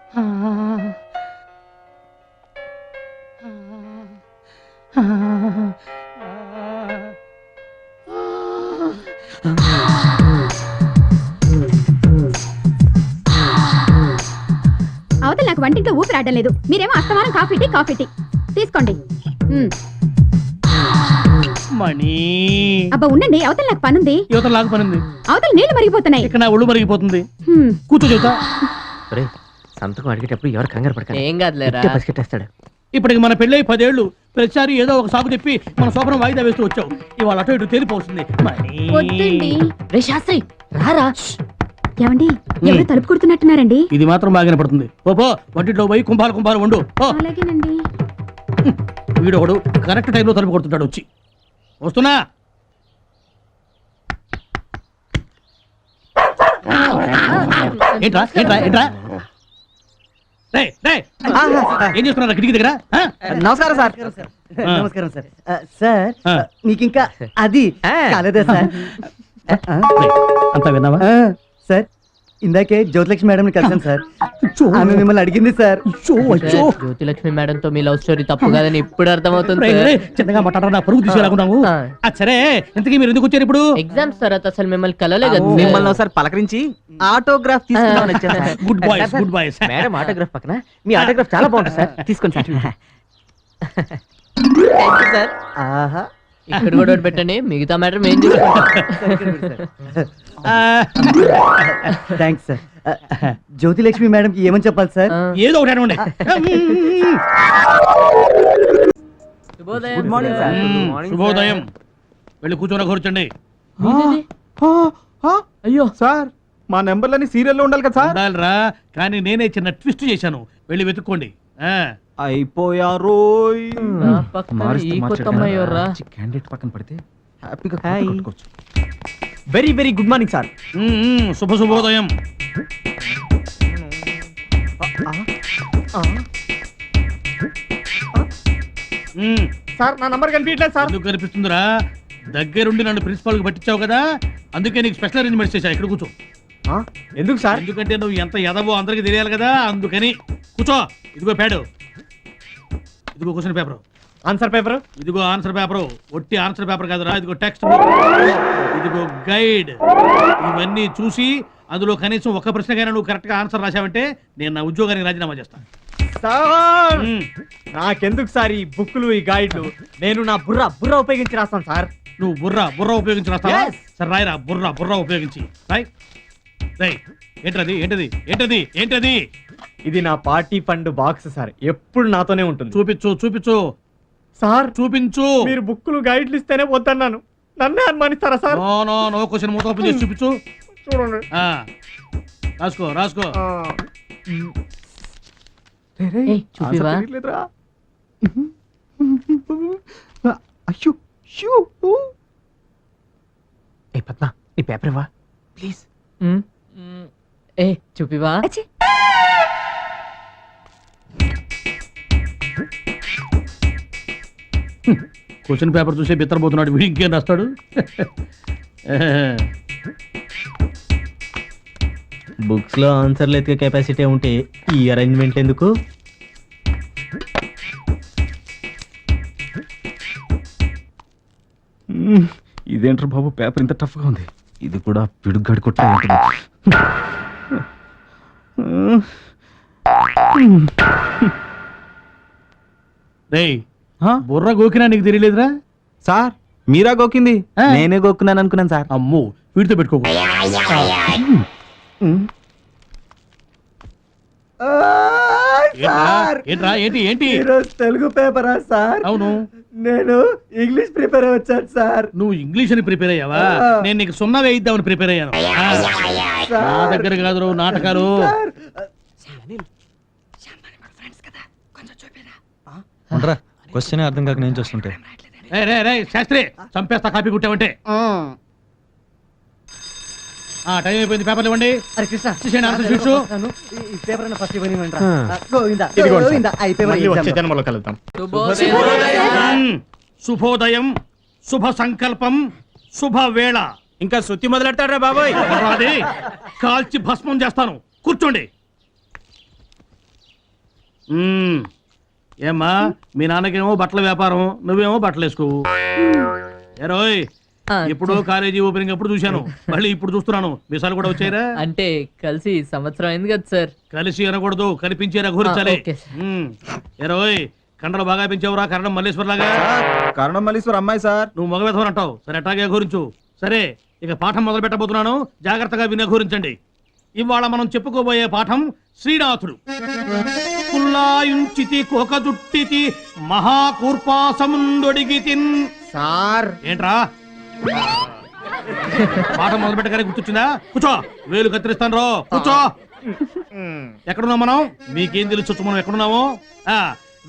అవతల నాకు వంటింట్లో ఊపిరి ఆడడం లేదు. మీరేమో అస్తమానం కాఫీ టీ తీసుకోండి. మణి అబ్బా ఉండండి, అవతల నాకు పనుంది. యువతల నాకు పనుంది. అవతల నీళ్లు మరిగిపోతున్నాయి. ఇక్కడ నా ఒళ్ళు మరిగిపోతుంది. కూర్చో చెబుతా. సంతకం అడిగేటప్పుడు ఎవరు కంగారు పడకండి. ఏం కాదులేరా, పసికెట్టేస్తాడు. ఇప్పటికి మన పెళ్ళై 10 ఏళ్ళు. ప్రతిసారి ఏదో ఒక సాగు చెప్పి మన శోభనం వాయిదా వేస్తూ వచ్చావు. ఇవాళ అటు ఇటు తేలిపోతుంది. వద్దండి. రే శాస్త్రి రారా. ఏమండి ఎవరు తలుపు కొడుతున్నట్టున్నారండి? ఇది మాత్రం బాగానే పడుతుంది. ఓపో వంటిట్లో పోయి కుంభాలు వండు. అలాగేనండి. వీడొకడు కరెక్ట్ టైంలో తలుపు కొడుతుంటాడు. వచ్చి వస్తున్నా. ఏంట్రా ఏంట్రా ఏంట్రా ఏం చేస్తున్నారు కిటికీ దగ్గర? నమస్కారం సార్. నమస్కారం సార్. సార్ మీకు ఇంకా అది కాలేదా సార్? అంతా విన్నావా సార్? ఇందాకే జ్యోతిలక్ష్మి మేడం కలిసాను సార్. ఆమె మిమ్మల్ని అడిగింది సార్. జ్యోతిలక్ష్మి మేడం తో మీ లవ్ స్టోరీ తప్పు కాదని ఇప్పుడు అర్థమవుతుంది. చిన్నగా మాట్లాడారు, పరుగు తీసుకురాకున్నావు. సరే ఇంతకీ మీరు ఎందుకు వచ్చారు ఇప్పుడు? ఎగ్జామ్స్ తర్వాత అసలు మిమ్మల్ని కలవలే కదా. మిమ్మల్ని ఒకసారి పలకరించి ఆటోగ్రాఫ్ తీసుకుందామని వచ్చాను sir. Good boys good boys. Madam autograph పక్కన మీ ఆటోగ్రాఫ్ చాలా బాగుంటుంది సార్. తీసుకోండి సార్. సార్ ఆహా, ఇక్కడ కూడా ఒకటి పెట్టండి, మిగతా మ్యాటర్ ఏం చూసుకుంటాం. Thanks sir. జ్యోతిలక్ష్మి మేడం కి ఏమని చెప్పాలి సార్? ఏదో ఒకటి అనండి. Good morning sir. శుభోదయం. వెళ్ళి కూర్చొని కూర్చోండి. అయ్యో సార్, మా నెంబర్లని సీరియల్లో ఉండాలి కదా సార్? ఉండాలిరా, కానీ నేనే చిన్న ట్విస్ట్ చేశాను. వెళ్ళి వెతుక్కోండి. అయిపోయారు. క్యాండిడేట్ పక్కన పడితే హ్యాపీగా very very good morning sir. శుభోదయం. సార్ నా నంబర్ కనిపించట్లేదు సార్. ఎందుకు కనిపిస్తుందిరా? దగ్గరుండి నన్ను ప్రిన్సిపాల్ కి పట్టించావు కదా, అందుకే నీకు స్పెషల్ అరేంజ్మెంట్స్ చేశా. ఇక్కడ కూర్చో. ఎందుకు సార్? ఎందుకంటే నువ్వు ఎంత ఎదవో అందరికి తెలియాలి కదా, అందుకని. కూర్చో. ఇదిగో ప్యాడు, ఇదిగో క్వశ్చన్ పేపర్. Answer paper. ఇదిగో ఆన్సర్ పేపర్. ఒట్టి ఆన్సర్ పేపర్ కాదురా, ఇదిగో టెక్స్ట్ బుక్, ఇదిగో గైడ్. ఇవన్నీ చూసి అందులో కనీసం ఒక ప్రశ్నకైనా నువ్వు కరెక్ట్ గా ఆన్సర్ రాశావంటే నేను నా ఉద్యోగానికి రాజీనామా చేస్తాను. సార్ నాకెందుకు సార్ ఈ బుక్లు, ఈ గైడ్లు? నేను నా బుర్ర ఉపయోగించి రాస్తాను సార్. నువ్వు బుర్ర ఉపయోగించి రాస్తావా? సరే రాయరా, బుర్ర ఉపయోగించి రాయ్. ఏంటది ఏంటది ఏంటది ఏంటది? ఇది నా పార్టీ ఫండ్ బాక్స్ సార్, ఎప్పుడు నాతోనే ఉంటుంది. చూపించు సార్. చూపించు. మీరు బుక్లు గైడ్లు ఇస్తేనే వద్దన్నాను, నన్నే అనుమానిస్తారా సార్? నో క్వశ్చన్ మూత ఓపెన్ చేసి చూపించు. చూడండి. రాసుకో. చూపివా? ఏ పద్మ, ఈ పేపర్ ఇవ్వా ప్లీజ్. చూపివా? క్వశ్చన్ పేపర్ చూసే బిత్తరపోతున్నాడు వీడు, ఇంకేం రాస్తాడు? బుక్స్ లో ఆన్సర్లు ఎత్తుకే కెపాసిటీ ఉంటే ఈ అరేంజ్మెంట్ ఎందుకు? ఇదేంటారు బాబు, పేపర్ ఇంత టఫ్ గా ఉంది. ఇది కూడా పిడుగ్గాడి కొట్ట ఉంటుంది. బుర్ర గోకినా నీకు తెలియలేదురా? సార్ మీరా గోకింది? నేనే గోక్కున్నాను అనుకున్నాను సార్. అమ్మో, వీడితో పెట్టుకో. ఏంట్రా ఏంటి? తెలుగు పేపరా సార్? అవును. నేను ఇంగ్లీష్ ప్రిపేర్ వచ్చాను సార్. నువ్వు ఇంగ్లీష్ అని ప్రిపేర్ అయ్యావా? నేను నీకు 0 వేయిద్దామని ప్రిపేర్ అయ్యాను. నా దగ్గర కాదు నాటకాలు. క్వశ్చన్ అర్థం కాక నేను చూస్తుంటే. శాస్త్రి చంపేస్తా, కాపీ కుట్టావంటే. టైం అయిపోయింది, పేపర్లు ఇవ్వండి. శుభోదయం, శుభ సంకల్పం, శుభవేళ. ఇంకా సుత్తి మొదలెడతాడ్రా బాబోయ్. కాల్చి భస్మం చేస్తాను, కూర్చోండి. ఏమ్మా మీ నాన్నకేమో బట్టల వ్యాపారం, నువ్వేమో బట్టలు వేసుకోవు. ఏరోయ్, ఇప్పుడు కాలేజీ ఓపెనింగ్ ఎప్పుడు చూశాను, మళ్ళీ ఇప్పుడు చూస్తున్నాను. మీసాలు కూడా వచ్చారా? అంటే కలిసి సంవత్సరం అయింది కదా సార్. కలిసి అనకూడదు, కనిపించే రఘురించాలి. ఓకే. ఏరోయ్, కండలు బాగా పెంచావురా, కరణం మల్లేశ్వర్ లాగా. కారణం మల్లీశ్వర్ అమ్మాయి సార్. నువ్వు మగ విధవని అంటావు. సరే, అట్లాగే గురించు. సరే, ఇక పాఠం మొదలు పెట్టబోతున్నాను, జాగ్రత్తగా వినఘూరించండి. ఇవాళ మనం చెప్పుకోబోయే పాఠం శ్రీనాథుడు. కుల్లాయుంచితి కోకజుట్టితి మహాకూర్పాసముందొడిగితిన్. సార్ ఏంట్రా పాఠం మొదలు పెట్టగానే గుర్తొచ్చిందా? కూర్చో, వేలు కత్తిరిస్తాను రో, కూర్చో. ఎక్కడున్నాం మనం? మీకేం తెలుసు మనం ఎక్కడున్నామో?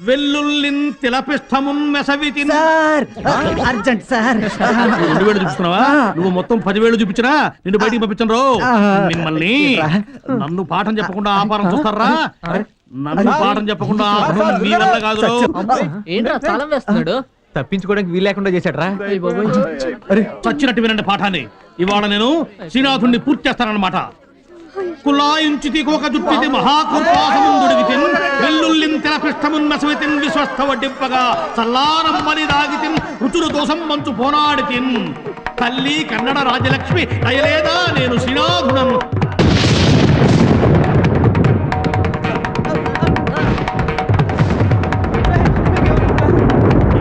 వెల్లుల్లిన్ తిలపిష్టమున్ మెసవితిన్. Sir urgent sir. 2,000 చూపిస్తున్నావా? నువ్వు మొత్తం 10,000 చూపించరా, నిన్ను బయటికి పంపించను రో. మిమ్మల్ని నన్ను పాఠం చెప్పకుండా ఆపారం చూస్తారా? నన్ను పాఠం చెప్పకుండా ఆపడం మీ వల్ల కాదు రో. ఏంట్రా తాళం వేస్తున్నాడు? తప్పించుకోవడానికి వీలు లేకుండా చేశాడు రా. చచ్చినట్టు వినండి పాఠాన్ని. ఇవాళ నేను శ్రీనాథుణ్ణి పూర్తి చేస్తానన్నమాట. కులాయించితి కోక జుట్టితి మహాకూర్పాసముందొడిగితిన్ వెల్లుల్లిన్ తెరపిష్టమున్ మెసవితిన్ విశ్వస్థ వడ్డింపగా చల్లారమ్మని దాగితిన్ రుచులు దోషం మంచు పోనాడితిన్. తల్లి కన్నడ రాజలక్ష్మి దయలేదా నేను శ్రీనాథుడను.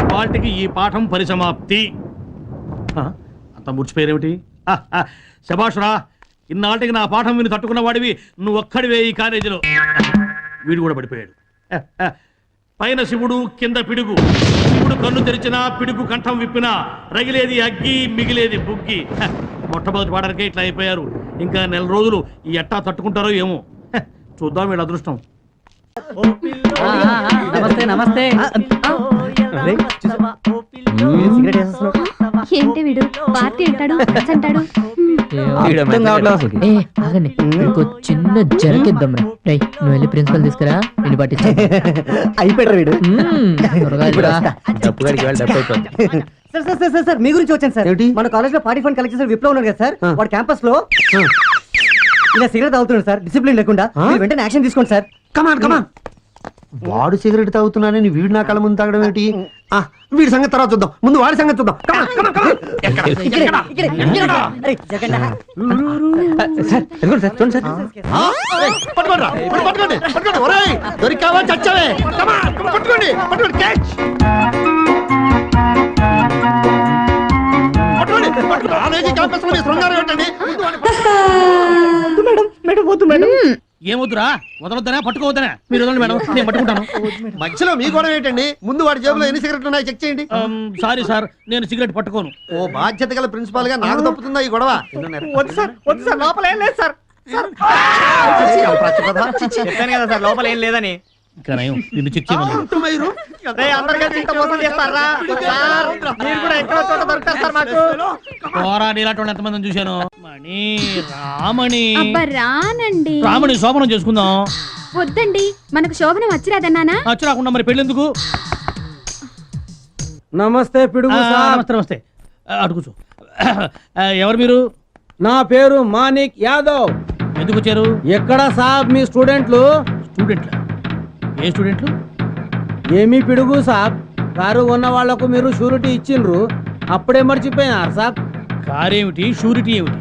ఇవాటికి ఈ పాఠం పరిసమాప్తి. అంత ముడిచిపోయేమిటి? శభాషురా, ఇన్నాటికి నా పాఠం విని తట్టుకున్న వాడివి నువ్వు ఒక్కడివే ఈ కాలేజీలో. వీడు కూడా పడిపోయాడు. పైన శివుడు, కింద పిడుగు. శివుడు కన్ను తెరిచినా, పిడుగు కంఠం విప్పినా, రగిలేది అగ్గి, మిగిలేది బుగ్గి. మొట్టమొదటి పాడరికే ఇట్లా అయిపోయారు. ఇంకా నెల రోజులు ఈ ఎట్టా తట్టుకుంటారో ఏమో. చూద్దాం వీళ్ళ అదృష్టం. నమస్తే నమస్తే. సిగరెట్ వేసేస్తున్నావు. ఏంటి వీడు పార్టీ అంటాడు, ఖర్చు అంటాడు. అర్థం కావట్లేదు అసలుకి. ఏ ఆగండి, వీడికి ఒక చిన్న జరకిద్దాం రా. రేయ్, నువ్వు వెళ్ళి ప్రిన్సిపల్ తీసుకురా, నేను పట్టించా. అయిపోయాడు వీడు. త్వరగా రా. డబ్బు గారికి వెళ్ళి డబ్బు అయిపోద్ది. సార్ సార్ సార్ సార్ మీ గురించి వచ్చాను సార్. మన కాలేజ్ లో పార్టీ ఫండ్ కలెక్ట్ చేసిన విప్లవ్ ఉన్నాడు కదా సార్, వాడు క్యాంపస్ లో ఇలా సిగరెట్ తాగుతున్నాడు సార్, డిసిప్లిన్ లేకుండా. మీరు వెంటనే యాక్షన్ తీసుకోండి సార్. కమాన్ కమాన్. వాడు సిగరెట్ తాగుతున్నానని వీడు నా కళ్ళ ముందు తాగడం ఏంటి? వీడి సంగతి తర్వాత చూద్దాం, ముందు వాడి సంగతి చూద్దాం. Come on, come on, come on. ఇక్కడే, ఇక్కడే, ఇక్కడే. అరే, జగన్నా. సార్ ఇదిగోండి సార్, చూడండి సార్. పట్టుకోండిరా, ఇప్పుడు పట్టుకోండి, పట్టుకోండి. ఒరేయ్, దొరికావా చచ్చావే? Come on, come on, పట్టుకోండి, పట్టుకోండి, catch. పట్టుకోండి, పట్టుకోండి. కాలేజీ క్యాంపస్లో మీ శృంగారం ఏంటండి? మేడం మేడం వద్దు మేడం. ఏమొద్దురా, వదలొద్దనా పట్టుకోవద్దనా? మీరు వదలండి మేడం, నేను పట్టుకుంటాను. మధ్యలో మీ గొడవ ఏంటండి? ముందు వాడి జేబులో ఎన్ని సిగరెట్లు ఉన్నాయో చెక్ చేయండి. సారీ సార్, నేను సిగరెట్ పట్టుకోను. ఓ బాధ్యత గల ప్రిన్సిపాల్ గా నాకు తప్పుతుందా ఈ గొడవ? వద్దు సార్, వద్దు సార్, లోపల ఏం లేదు సార్. చెప్పాను కదా సార్, లోపల ఏం లేదని. ఇంకా నయం, నిన్ను చెక్ చేయమని. రేయ్, అందరు కలిసి ఇంత మోసం చేస్తారా సార్? మీరు కూడా ఎక్కడో చోట దొరుకుతారు సార్ మాకు. పోరాడి ఇలాంటి వాళ్ళు ఎంతమందిని చూశాను. మణి, రామణి. అబ్బా రానండి. రామణి శోభనం చేసుకుందాం. వద్దండి, మనకు శోభనం వచ్చిరాదన్నానా? వచ్చి రాకుండా మరి పెళ్ళెందుకు? నమస్తే పిడుగు సార్. నమస్తే నమస్తే. అటు కూర్చో. ఎవరు మీరు? నా పేరు మానిక్ యాదవ్. ఎందుకు వచ్చారు? ఎక్కడ సాబ్ మీ స్టూడెంట్లు? స్టూడెంట్లా? ఏ స్టూడెంట్లు? ఏమీ పిడుగు సాబ్, కారు ఉన్న వాళ్లకు మీరు షూరిటీ ఇచ్చిండ్రు, అప్పుడే మర్చిపోయినారు సాబ్. కార్ ఏమిటి, షూరిటీ ఏమిటి?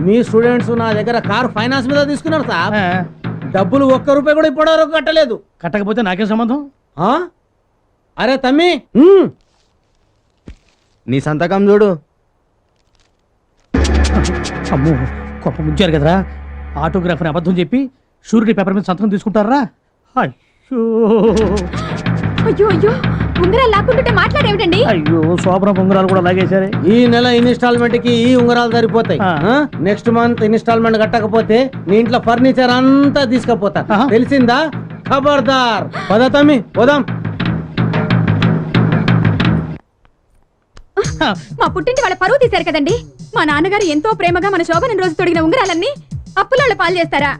మీ స్టూడెంట్స్ నా దగ్గర కారు ఫైనాన్స్ మీద తీసుకున్నారు సాబ్. డబ్బులు ఒక్క రూపాయి కూడా ఇప్పటివరకు కట్టలేదు. కట్టకపోతే నాకేం సంబంధం? ఆ? అరే తమ్మి, నీ సంతకం చూడు. అమ్మో, గొప్ప ముంచారు కదరా. ఆటోగ్రాఫర్ని అబద్ధం చెప్పి షూరిటీ పేపర్ మీద సంతకం తీసుకుంటారా? అయ్యో అయ్యో అయ్యో, ఉంగరాలు లాక్కుంటుంటే మాట్లాడేమిటండి? అయ్యో, శోభన ఉంగరాలు కూడా లాగేశారే. ఈ నెల ఇన్స్టాల్మెంట్ కి ఈ ఉంగరాలు సరిపోతాయి. నెక్స్ట్ మంత్ ఇన్స్టాల్మెంట్ కట్టకపోతే నీ ఇంట్లో ఫర్నిచర్ అంతా తీసుకుపోతా, తెలిసిందా? ఖబర్దార్. పద తమ్మి, పోదాం. మా పుట్టింటి వాళ్ళ పరువు తీశారు కదండి. మా నాన్నగారు ఎంతో ప్రేమగా మన శోభనం రోజు తొడిగిన ఉంగరాలన్నీ అప్పుల పాలు చేస్తారా?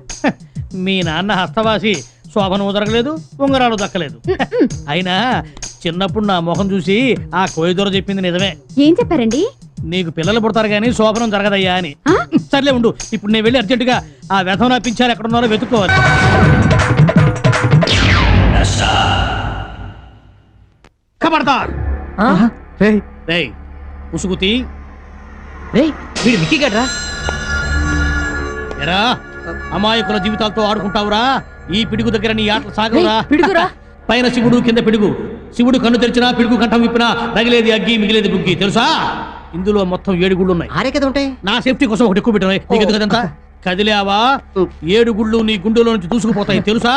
మీ నాన్న హస్తవాసి, శోభనం జరగలేదు, ఉంగరాలు దక్కలేదు. అయినా చిన్నప్పుడు నా ముఖం చూసి ఆ కోయిదొర చెప్పింది నిజమే. ఏం చెప్పారండి? నీకు పిల్లలు పుడతారు గానీ శోభనం జరగదయ్యా అని. సర్లే ఉండు, ఇప్పుడు నేను వెళ్ళి అర్జెంటుగా ఆ వ్యధం పించారు ఎక్కడున్నారో వెతుక్కోవాలి. ఖబర్దార్ ఆ? రేయ్ ఉసుగుతి రేయ్ వీడు మిక్కీ గడ్రా ఎరా అమాయకుల జీవితాలతో ఆడుకుంటావురా ఈ పిడుగు దగ్గర నీ ఆటలు సాగవురా పిడుగురా పైన శివుడు కింద పిడుగు శివుడు కన్ను తెరిచినా పిడుగు కంఠం విప్పినా రగిలేది అగ్గి మిగిలేది బుగ్గి తెలుసా ఇందులో మొత్తం 7 గుళ్ళు ఉన్నాయి ఆరే కదా ఉంటాయి నా సేఫ్టీ కోసం ఒకటి ఎక్కువ పెట్టినాయి నీకు ఎందుకంతా కదిలేవా 7 గుళ్ళు నీ గుండెలో నుంచి దూసుకుపోతాయి తెలుసా